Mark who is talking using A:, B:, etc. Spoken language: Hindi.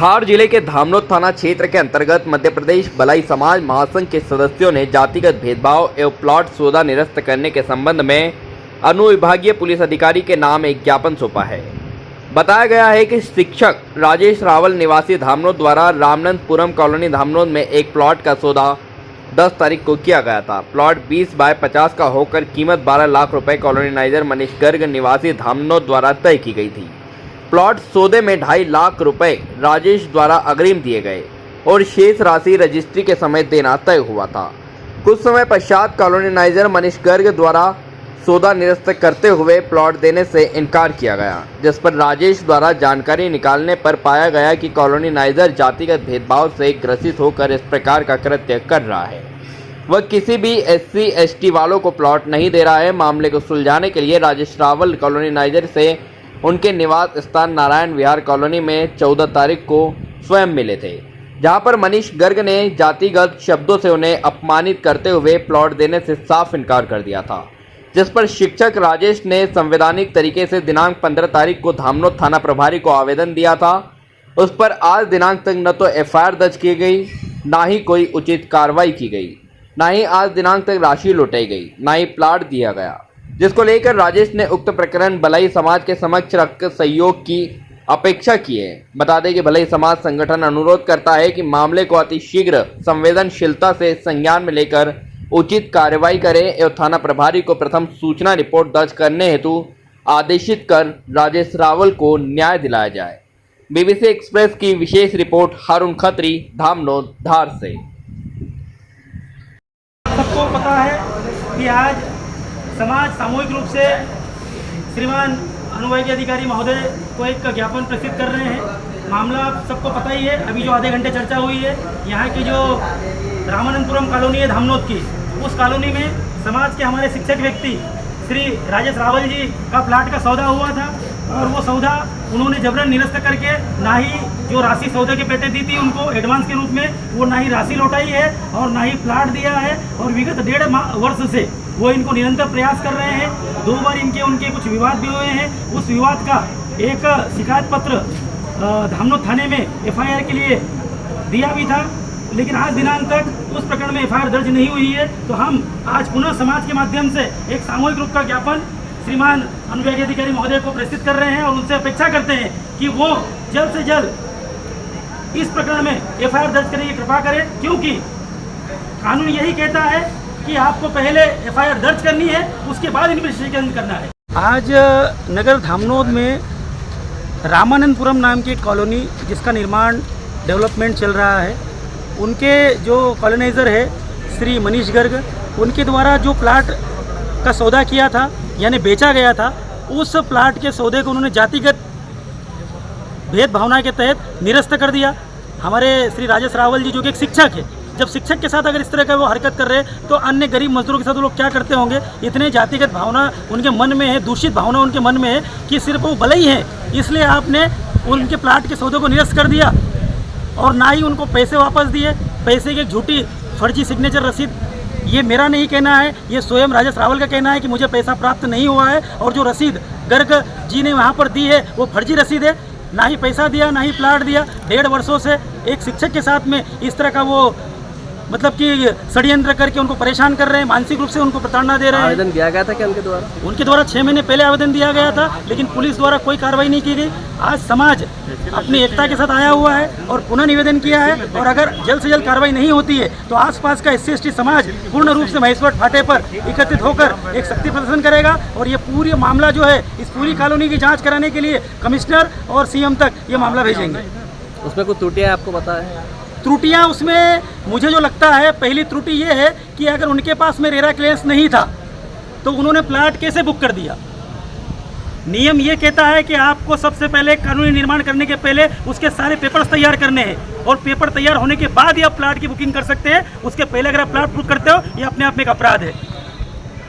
A: धार जिले के धामनोद थाना क्षेत्र के अंतर्गत मध्य प्रदेश भलाई समाज महासंघ के सदस्यों ने जातिगत भेदभाव एवं प्लॉट सौदा निरस्त करने के संबंध में अनुविभागीय पुलिस अधिकारी के नाम एक ज्ञापन सौंपा है। बताया गया है कि शिक्षक राजेश रावल निवासी धामनोद द्वारा रामनंदपुरम कॉलोनी धामनोद में एक प्लॉट का सौदा 10 तारीख को किया गया था। प्लॉट 20 बाय 50 का होकर कीमत 12 लाख रुपए कॉलोनीनाइजर मनीष गर्ग निवासी धामनोद द्वारा तय की गई थी। प्लॉट सौदे में 2.5 लाख रुपए राजेश द्वारा अग्रिम दिए गए और शेष राशि रजिस्ट्री के समय देना तय हुआ था। कुछ समय पश्चात कॉलोनीनाइजर मनीष गर्ग द्वारा सौदा निरस्त करते हुए प्लॉट देने से इनकार किया गया, जिस पर राजेश द्वारा जानकारी निकालने पर पाया गया कि कॉलोनीनाइजर जातिगत भेदभाव से ग्रसित होकर इस प्रकार का कृत्य कर रहा है। वह किसी भी SC/ST वालों को प्लॉट नहीं दे रहा है। मामले को सुलझाने के लिए राजेश रावल कॉलोनीनाइजर से उनके निवास स्थान नारायण विहार कॉलोनी में 14 तारीख को स्वयं मिले थे, जहां पर मनीष गर्ग ने जातिगत शब्दों से उन्हें अपमानित करते हुए प्लॉट देने से साफ इनकार कर दिया था, जिस पर शिक्षक राजेश ने संवैधानिक तरीके से दिनांक 15 तारीख को धामनोद थाना प्रभारी को आवेदन दिया था। उस पर आज दिनांक तक न तो FIR दर्ज की गई, ना ही कोई उचित कार्रवाई की गई, ना ही आज दिनांक तक राशि लौटाई गई, ना ही प्लाट दिया गया, जिसको लेकर राजेश ने उक्त प्रकरण भलाई समाज के समक्ष रख सहयोग की अपेक्षा की है। बता दें कि भलाई समाज संगठन अनुरोध करता है कि मामले को अतिशीघ्र संवेदनशीलता से संज्ञान में लेकर उचित कार्रवाई करें एवं थाना प्रभारी को प्रथम सूचना रिपोर्ट दर्ज करने हेतु आदेशित कर राजेश रावल को न्याय दिलाया जाए। BBC एक्सप्रेस की विशेष रिपोर्ट हारून खत्री, धामनोद, धार से।
B: सबको पता है कि आज समाज सामूहिक रूप से श्रीमान अनुविभागीय अधिकारी महोदय को एक ज्ञापन प्रेषित कर रहे हैं। मामला सबको पता ही है। अभी जो आधे घंटे चर्चा हुई है, यहाँ की जो रामानंदपुरम कॉलोनी है धामनोद की, उस कॉलोनी में समाज के हमारे शिक्षक व्यक्ति श्री राजेश रावल जी का प्लाट का सौदा हुआ था और वो सौदा उन्होंने जबरन निरस्त करके ना ही जो राशि सौदे के पेटे दी थी उनको एडवांस के रूप में, वो ना ही राशि लौटाई है और ना ही प्लाट दिया है। और विगत 1.5 वर्ष से वो इनको निरंतर प्रयास कर रहे हैं। 2 बार उनके कुछ विवाद भी हुए हैं। उस विवाद का एक शिकायत पत्र धामनोद थाने में FIR के लिए दिया भी था, लेकिन आज दिनांक तक उस प्रकरण में FIR दर्ज नहीं हुई है। तो हम आज पुनः समाज के माध्यम से एक सामूहिक रूप का ज्ञापन श्रीमान अनुविभागीय अधिकारी महोदय को प्रेषित कर रहे हैं और उनसे अपेक्षा करते हैं कि वो जल्द से जल्द इस प्रकरण में FIR दर्ज करने की कृपा करें, क्योंकि कानून यही कहता है कि आपको पहले FIR दर्ज करनी है, उसके बाद इन्वेस्टिगेशन करना है। आज नगर धामनोद में रामानंदपुरम नाम की एक कॉलोनी जिसका निर्माण डेवलपमेंट चल रहा है, उनके जो कॉलोनाइजर है श्री मनीष गर्ग, उनके द्वारा जो प्लाट का सौदा किया था यानी बेचा गया था, उस प्लाट के सौदे को उन्होंने जातिगत भेदभावना के तहत निरस्त कर दिया। हमारे श्री राजेश रावल जी जो कि एक शिक्षक है, जब शिक्षक के साथ अगर इस तरह का वो हरकत कर रहे हैं तो अन्य गरीब मजदूरों के साथ वो लोग क्या करते होंगे। इतने जातिगत भावना उनके मन में है, दूषित भावना उनके मन में है कि सिर्फ वो भले ही है, इसलिए आपने उनके प्लाट के सौदे को निरस्त कर दिया और ना ही उनको पैसे वापस दिए। पैसे की एक झूठी फर्जी सिग्नेचर रसीद, ये मेरा नहीं कहना है, ये स्वयं राजेश रावल का कहना है कि मुझे पैसा प्राप्त नहीं हुआ है और जो रसीद गर्ग जी ने वहाँ पर दी है वो फर्जी रसीद है। ना ही पैसा दिया, ना ही प्लाट दिया। 1.5 वर्षों से एक शिक्षक के साथ में इस तरह का वो मतलब कि षड्यंत्र करके उनको परेशान कर रहे हैं, मानसिक रूप से उनको प्रताड़ना दे रहे हैं।
A: आवेदन दिया गया था क्या उनके द्वारा?
B: 6 महीने पहले आवेदन दिया गया था, लेकिन पुलिस द्वारा कोई कार्रवाई नहीं की गई। आज समाज अपनी एकता के साथ आया हुआ है और पुनः निवेदन किया है, और अगर जल्द से जल्द कार्रवाई नहीं होती है तो आसपास का SC/ST समाज पूर्ण रूप से महेश्वर फाटे पर एकत्रित होकर एक शक्ति प्रदर्शन करेगा और ये पूरी मामला जो है इस पूरी कॉलोनी की जाँच कराने के लिए कमिश्नर और CM तक ये मामला भेजेंगे।
A: उसमें कुछ त्रुटियाँ आपको पता है?
B: त्रुटियां उसमें मुझे जो लगता है, पहली त्रुटि ये है कि अगर उनके पास में रेरा क्लियरेंस नहीं था तो उन्होंने प्लाट कैसे बुक कर दिया। नियम ये कहता है कि आपको सबसे पहले कानूनी निर्माण करने के पहले उसके सारे पेपर्स तैयार करने हैं और पेपर तैयार होने के बाद ही आप प्लाट की बुकिंग कर सकते हैं। उसके पहले अगर आप प्लाट बुक करते हो, ये अपने आप में एक अपराध है।